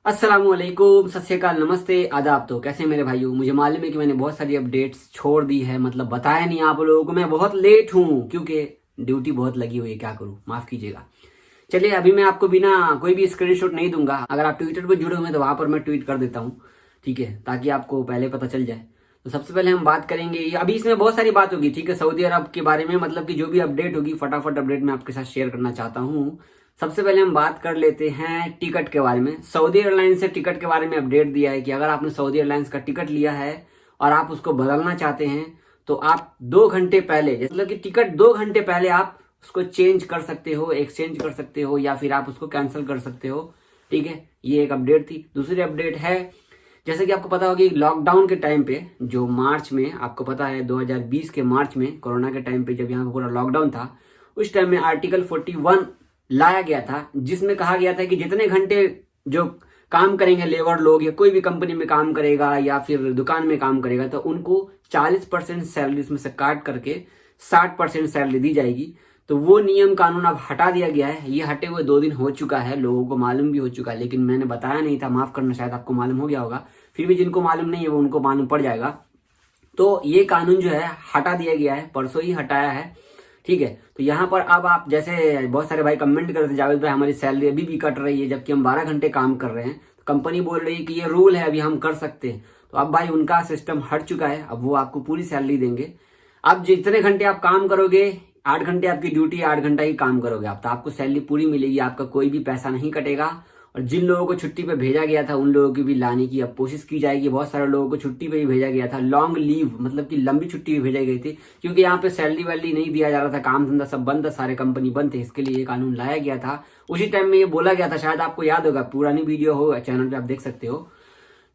अस्सलामुअलैकुम, सत श्री अकाल, नमस्ते, आदाब। तो कैसे हैं मेरे भाइयों। मुझे मालूम है कि मैंने बहुत सारी अपडेट्स छोड़ दी है, मतलब बताया नहीं आप लोगों को। मैं बहुत लेट हूँ क्योंकि ड्यूटी बहुत लगी हुई है, क्या करूँ, माफ कीजिएगा। चलिए, अभी मैं आपको बिना कोई भी स्क्रीनशॉट नहीं दूंगा। अगर आप ट्विटर पर जुड़े हुए हैं तो वहां पर मैं ट्वीट कर देता हूँ, ठीक है, ताकि आपको पहले पता चल जाए। तो सबसे पहले हम बात करेंगे, अभी इसमें बहुत सारी बात होगी, ठीक है, सऊदी अरब के बारे में, मतलब कि जो भी अपडेट होगी फटाफट अपडेट मैं आपके साथ शेयर करना चाहता हूँ। सबसे पहले हम बात कर लेते हैं टिकट के बारे में। सऊदी एयरलाइंस से टिकट के बारे में अपडेट दिया है कि अगर आपने सऊदी एयरलाइंस का टिकट लिया है और आप उसको बदलना चाहते हैं तो आप 2 घंटे पहले, मतलब कि टिकट 2 घंटे पहले आप उसको चेंज कर सकते हो, एक्सचेंज कर सकते हो, या फिर आप उसको कैंसिल कर सकते हो, ठीक है। ये एक अपडेट थी। दूसरी अपडेट है, जैसे कि आपको पता होगा कि लॉकडाउन के टाइम पे, जो मार्च में, आपको पता है 2020 के मार्च में, कोरोना के टाइम पे जब यहाँ पे पूरा लॉकडाउन था, उस टाइम में आर्टिकल 41 लाया गया था, जिसमें कहा गया था कि जितने घंटे जो काम करेंगे लेबर लोग, या कोई भी कंपनी में काम करेगा या फिर दुकान में काम करेगा, तो उनको 40% सैलरी उसमें से काट करके 60% सैलरी दी जाएगी। तो वो नियम कानून अब हटा दिया गया है। ये हटे हुए 2 दिन हो चुका है, लोगों को मालूम भी हो चुका है, लेकिन मैंने बताया नहीं था, माफ करना, शायद आपको मालूम हो गया होगा। फिर भी जिनको मालूम नहीं है वो उनको मालूम पड़ जाएगा। तो ये कानून जो है हटा दिया गया है, परसों ही हटाया है, ठीक है। तो यहाँ पर अब आप, जैसे बहुत सारे भाई कमेंट कर रहे थे, जावेद भाई हमारी सैलरी अभी भी कट रही है जबकि हम 12 घंटे काम कर रहे हैं। तो कंपनी बोल रही है कि ये रूल है, अभी हम कर सकते हैं। तो अब भाई उनका सिस्टम हट चुका है, अब वो आपको पूरी सैलरी देंगे। अब जितने घंटे आप काम करोगे, 8 घंटे आपकी ड्यूटी, 8 घंटा ही काम करोगे आप, तो आपको सैलरी पूरी मिलेगी, आपका कोई भी पैसा नहीं कटेगा। और जिन लोगों को छुट्टी पे भेजा गया था उन लोगों की भी लाने की अब कोशिश की जाएगी। बहुत सारे लोगों को छुट्टी पे ही भेजा गया था, लॉन्ग लीव, मतलब कि लंबी छुट्टी भी भेजी गई थी, क्योंकि यहाँ पे सैलरी वैलरी नहीं दिया जा रहा था, काम धंधा सब बंद था, सारे कंपनी बंद थे, इसके लिए ये कानून लाया गया था। उसी टाइम में ये बोला गया था, शायद आपको याद होगा, पुरानी वीडियो हो चैनल पे आप देख सकते हो।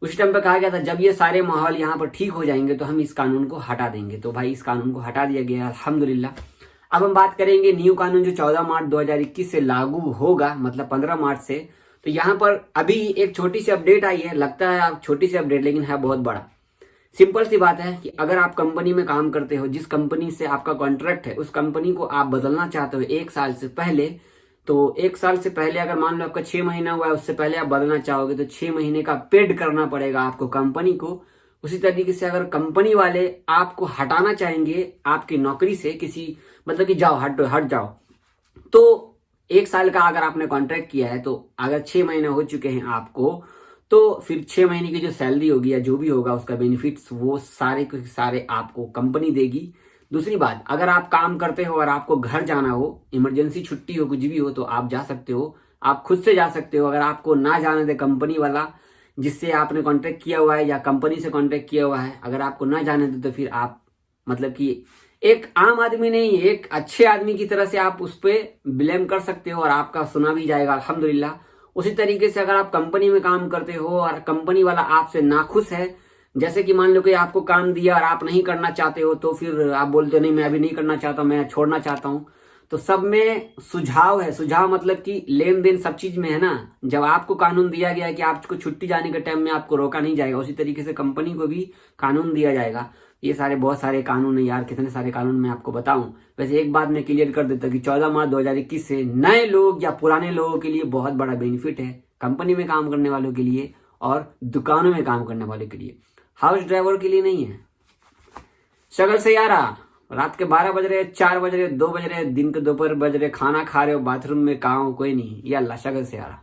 उस टाइम पे कहा गया था जब ये सारे माहौल यहाँ पर ठीक हो जाएंगे तो हम इस कानून को हटा देंगे। तो भाई इस कानून को हटा दिया गया, अल्हम्दुलिल्लाह। अब हम बात करेंगे न्यू कानून जो 14 मार्च 2021 से लागू होगा, मतलब 15 मार्च से। तो यहाँ पर अभी एक छोटी सी अपडेट आई है, लगता है आप छोटी सी अपडेट, लेकिन है बहुत बड़ा। सिंपल सी बात है कि अगर आप कंपनी में काम करते हो, जिस कंपनी से आपका कॉन्ट्रैक्ट है, उस कंपनी को आप बदलना चाहते हो 1 साल से पहले, तो 1 साल से पहले अगर मान लो आपका 6 महीना हुआ है, उससे पहले आप बदलना चाहोगे तो 6 महीने का पेड करना पड़ेगा आपको कंपनी को। उसी तरीके से अगर कंपनी वाले आपको हटाना चाहेंगे आपकी नौकरी से, किसी, मतलब कि जाओ, हट जाओ, तो 1 साल का अगर आपने कॉन्ट्रैक्ट किया है, तो अगर 6 महीने हो चुके हैं आपको, तो फिर 6 महीने की जो सैलरी होगी या जो भी होगा उसका बेनिफिट्स, वो सारे के सारे आपको कंपनी देगी। दूसरी बात, अगर आप काम करते हो और आपको घर जाना हो, इमरजेंसी छुट्टी हो, कुछ भी हो, तो आप जा सकते हो, आप खुद से जा सकते हो। अगर आपको ना जाने दे कंपनी वाला जिससे आपने कॉन्ट्रैक्ट किया हुआ है या कंपनी से कॉन्ट्रैक्ट किया हुआ है, अगर आपको ना जाने दे तो फिर आप, मतलब कि एक आम आदमी नहीं, एक अच्छे आदमी की तरह से आप उस पर ब्लेम कर सकते हो और आपका सुना भी जाएगा, अल्हम्दुलिल्लाह। उसी तरीके से अगर आप कंपनी में काम करते हो और कंपनी वाला आपसे नाखुश है, जैसे कि मान लो कि आपको काम दिया और आप नहीं करना चाहते हो, तो फिर आप बोलते हो नहीं मैं अभी नहीं करना चाहता, मैं छोड़ना चाहता हूं, तो सब में सुझाव है। सुझाव मतलब कि लेन देन सब चीज में है ना। जब आपको कानून दिया गया है कि आपको छुट्टी जाने के टाइम में आपको रोका नहीं जाएगा, उसी तरीके से कंपनी को भी कानून दिया जाएगा। ये सारे बहुत सारे कानून है यार, कितने सारे कानून मैं आपको बताऊं। वैसे एक बात मैं क्लियर कर देता कि 14 मार्च 2021 से नए लोग या पुराने लोगों के लिए बहुत बड़ा बेनिफिट है, कंपनी में काम करने वालों के लिए और दुकानों में काम करने वालों के लिए, हाउस ड्राइवर के लिए नहीं है। शगल से यारा, रात के 12 बज रहे, 4 बज रहे, 2 बज रहे, दिन के दोपहर बज रहे, खाना खा रहे हो, बाथरूम में कहाँ हो, कोई नहीं, ये अल्लाह, शगल से यारा,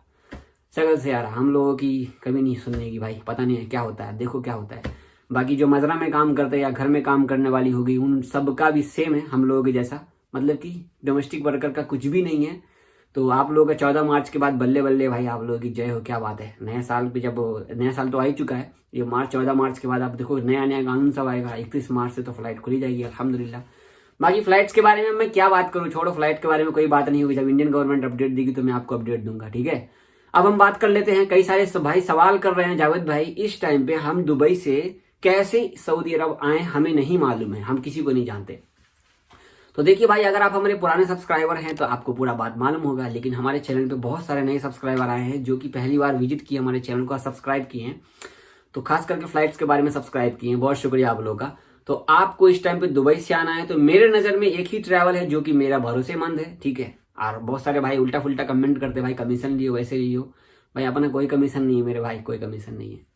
शगल से यारा। हम लोगों की कभी नहीं सुनने की भाई, पता नहीं है क्या होता है, देखो क्या होता है। बाकी जो मजरा में काम करते हैं या घर में काम करने वाली होगी, उन सबका भी सेम है हम लोगों के जैसा, मतलब कि डोमेस्टिक वर्कर का कुछ भी नहीं है। तो आप लोगों का 14 मार्च के बाद बल्ले बल्ले भाई, आप लोगों की जय हो, क्या बात है। नए साल पे, जब नया साल तो आ ही चुका है, ये मार्च 14 मार्च के बाद आप देखो नया नया कानून सब आएगा। 31 मार्च से तो फ्लाइट खुली जाएगी अल्हम्दुलिल्लाह। बाकी फ्लाइट्स के बारे में मैं क्या बात करूं, छोड़ो, फ्लाइट के बारे में कोई बात नहीं होगी। जब इंडियन गवर्नमेंट अपडेट देगी तो मैं आपको अपडेट दूंगा, ठीक है। अब हम बात कर लेते हैं, कई सारे भाई सवाल कर रहे हैं, जावेद भाई इस टाइम पे हम दुबई से कैसे सऊदी अरब आए, हमें नहीं मालूम है, हम किसी को नहीं जानते। तो देखिए भाई, अगर आप हमारे पुराने सब्सक्राइबर हैं तो आपको पूरा बात मालूम होगा, लेकिन हमारे चैनल पे बहुत सारे नए सब्सक्राइबर आए हैं जो कि पहली बार विजिट किए हमारे चैनल को, सब्सक्राइब किए हैं, तो खास करके फ्लाइट्स के बारे में सब्सक्राइब किए हैं, बहुत शुक्रिया आप लोगों का। तो आपको इस टाइम पे दुबई से आना है तो मेरे नजर में एक ही ट्रैवल है जो कि मेरा भरोसेमंद है, ठीक है। और बहुत सारे भाई उल्टा फुल्टा कमेंट करते, भाई कमीशन लियो, वैसे लियो, भाई अपना कोई कमीशन नहीं है मेरे भाई, कोई कमीशन नहीं है।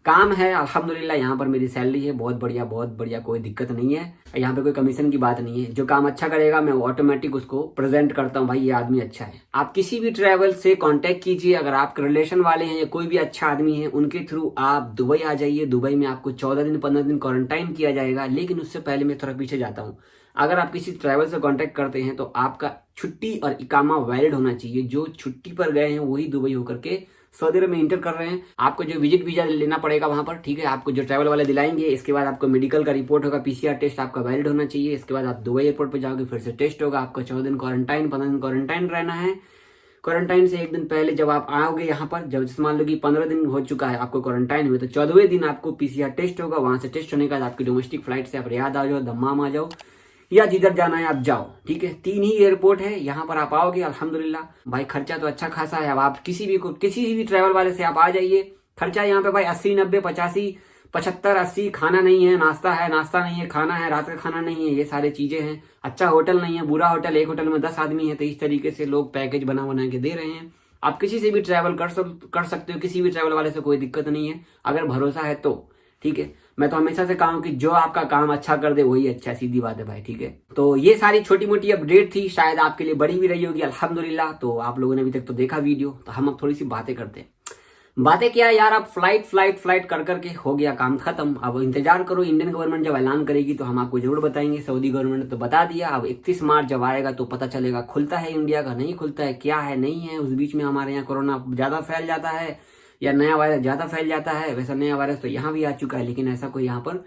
काम है अल्हम्दुलिल्लाह, यहाँ पर मेरी सैलरी है बहुत बढ़िया, कोई दिक्कत नहीं है। यहाँ पे कोई कमीशन की बात नहीं है। जो काम अच्छा करेगा मैं ऑटोमेटिक उसको प्रेजेंट करता हूँ, भाई ये आदमी अच्छा है। आप किसी भी ट्रैवल से कांटेक्ट कीजिए, अगर आपके रिलेशन वाले हैं या कोई भी अच्छा आदमी है उनके थ्रू आप दुबई आ जाइए। दुबई में आपको 14 दिन 15 दिन क्वारंटाइन किया जाएगा। लेकिन उससे पहले मैं थोड़ा पीछे जाता हूँ। अगर आप किसी ट्रैवल से कांटेक्ट करते हैं तो आपका छुट्टी और इकामा वैलिड होना चाहिए। जो छुट्टी पर गए हैं वही दुबई होकर के सऊदी अरब में इंटर कर रहे हैं। आपको जो विजिट वीजा लेना पड़ेगा वहां पर, ठीक है, आपको जो ट्रैवल वाले दिलाएंगे। इसके बाद आपको मेडिकल का रिपोर्ट होगा, पीसीआर टेस्ट आपका वैलिड होना चाहिए। इसके बाद आप दुबई एयरपोर्ट पर जाओगे, फिर से टेस्ट होगा। आपको 14 दिन क्वारंटाइन 15 दिन क्वारंटाइन रहना है। क्वारंटाइन से एक दिन पहले जब आप आओगे यहाँ पर, जब मान लो कि 15 दिन हो चुका है आपको क्वारंटाइन हुए, तो 14वें दिन आपको पीसीआर टेस्ट होगा। वहां से टेस्ट होने के बाद आपकी डोमेस्टिक फ्लाइट से आप रियाद आ जाओ, दम्माम आ जाओ, या जिधर जाना है आप जाओ, ठीक है। 3 ही एयरपोर्ट है, यहाँ पर आप आओगे अल्हम्दुलिल्लाह। भाई खर्चा तो अच्छा खासा है। अब आप किसी भी ट्रैवल वाले से आप आ जाइए, खर्चा यहाँ पे भाई 80 90 85 75 80। खाना नहीं है, नाश्ता है, नाश्ता नहीं है, खाना है, रात का खाना नहीं है, ये सारी चीजें हैं। अच्छा होटल नहीं है, बुरा होटल, एक होटल में 10 आदमी है। तो इस तरीके से लोग पैकेज बना के दे रहे हैं। आप किसी से भी ट्रैवल कर सकते हो, किसी भी ट्रैवल वाले से कोई दिक्कत नहीं है, अगर भरोसा है तो, ठीक है। मैं तो हमेशा से कहा हूं कि जो आपका काम अच्छा कर दे वही अच्छा, सीधी बात है भाई, ठीक है। तो ये सारी छोटी मोटी अपडेट थी, शायद आपके लिए बड़ी भी रही होगी अल्हम्दुलिल्लाह। तो आप लोगों ने अभी तक तो देखा वीडियो, तो हम अब थोड़ी सी बातें करते हैं। बातें क्या यार, अब फ्लाइट कर करके हो गया काम खत्म। अब इंतजार करो, इंडियन गवर्नमेंट जब ऐलान करेगी तो हम आपको जरूर बताएंगे। सऊदी गवर्नमेंट ने तो बता दिया, अब 31 मार्च जब आएगा तो पता चलेगा खुलता है इंडिया का, नहीं खुलता है, क्या है नहीं है। उस बीच में हमारे यहाँ कोरोना ज्यादा फैल जाता है या नया वायरस ज्यादा फैल जाता है। वैसा नया वायरस तो यहाँ भी आ चुका है, लेकिन ऐसा कोई यहाँ पर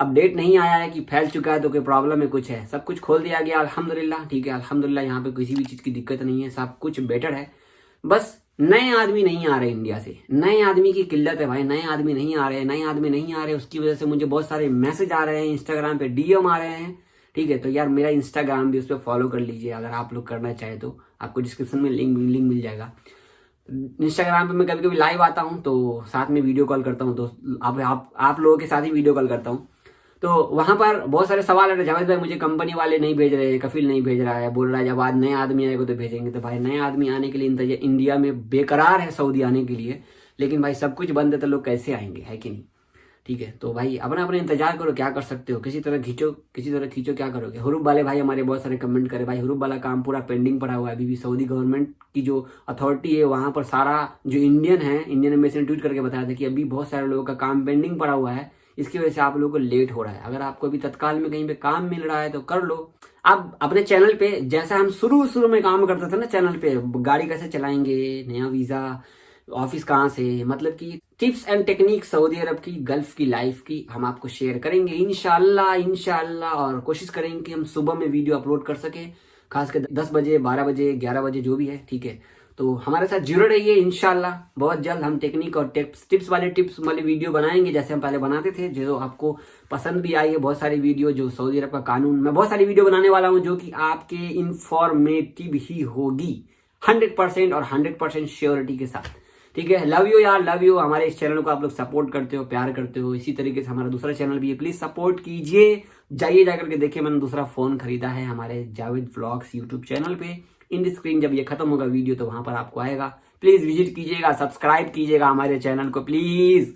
अपडेट नहीं आया है कि फैल चुका है तो कोई प्रॉब्लम है, कुछ है। सब कुछ खोल दिया गया अल्हम्दुलिल्लाह, ठीक है। अल्हम्दुलिल्लाह यहाँ पे किसी भी चीज की दिक्कत नहीं है, सब कुछ बेटर है। बस नए आदमी नहीं आ रहे इंडिया से, नए आदमी की किल्लत है भाई। नए आदमी नहीं आ रहे, उसकी वजह से मुझे बहुत सारे मैसेज आ रहे हैं, इंस्टाग्राम पे डीएम आ रहे हैं, ठीक है। तो यार मेरा इंस्टाग्राम भी, उस पर फॉलो कर लीजिए अगर आप लोग करना चाहे तो। आपको डिस्क्रिप्शन में लिंक मिल जाएगा। इंस्टाग्राम पे मैं कभी कभी लाइव आता हूँ, तो साथ में वीडियो कॉल करता हूँ, तो आप लोगों के साथ ही वीडियो कॉल करता हूँ। तो वहां पर बहुत सारे सवाल आ रहे, जावेद भाई मुझे कंपनी वाले नहीं भेज रहे, कफिल नहीं भेज रहा है, बोल रहा है जब आज नए आदमी आएगा तो भेजेंगे। तो भाई नए आदमी आने के लिए इंडिया में बेकरार है सऊदी आने के लिए, लेकिन भाई सब कुछ बंद है तो लोग कैसे आएंगे, है कि नहीं, ठीक है। तो भाई अपना इंतजार करो, क्या कर सकते हो, किसी तरह खींचो, क्या करोगे। हुरूब वाले भाई हमारे बहुत सारे कमेंट करे, भाई हुरूब वाला काम पूरा पेंडिंग पड़ा हुआ है अभी भी। सऊदी गवर्नमेंट की जो अथॉरिटी है वहां पर सारा जो इंडियन एम्बेसी ने ट्वीट करके बताया था कि अभी बहुत सारे लोगों का काम पेंडिंग पड़ा हुआ है, इसकी वजह से आप लोगों को लेट हो रहा है। अगर आपको अभी तत्काल में कहीं पे काम मिल रहा है तो कर लो। अब अपने चैनल पे जैसा हम शुरू में काम करते थे ना, चैनल पे गाड़ी कैसे चलाएंगे, नया वीजा, ऑफिस कहाँ से, मतलब कि टिप्स एंड टेक्निक सऊदी अरब की, गल्फ की लाइफ की हम आपको शेयर करेंगे इंशाल्लाह। और कोशिश करेंगे कि हम सुबह में वीडियो अपलोड कर सके, खासकर 10 बजे 12 बजे 11 बजे जो भी है, ठीक है। तो हमारे साथ जुड़े रहिए इंशाल्लाह। बहुत जल्द हम टेक्निक और टिप्स वाले वीडियो बनाएंगे, जैसे हम पहले बनाते थे, जो आपको पसंद भी आई है। बहुत सारी वीडियो जो सऊदी अरब का कानून, मैं बहुत सारी वीडियो बनाने वाला हूं जो कि आपके इंफॉर्मेटिव ही होगी 100% और 100% श्योरिटी के साथ, ठीक है। लव यू यार, लव यू। हमारे इस चैनल को आप लोग सपोर्ट करते हो, प्यार करते हो। इसी तरीके से हमारा दूसरा चैनल भी है, प्लीज सपोर्ट कीजिए। जाइए जाकर के देखिए, मैंने दूसरा फोन खरीदा है हमारे जावेद व्लॉग्स यूट्यूब चैनल पे। इन स्क्रीन जब ये खत्म होगा वीडियो तो वहां पर आपको आएगा, प्लीज विजिट कीजिएगा, सब्सक्राइब कीजिएगा हमारे चैनल को प्लीज।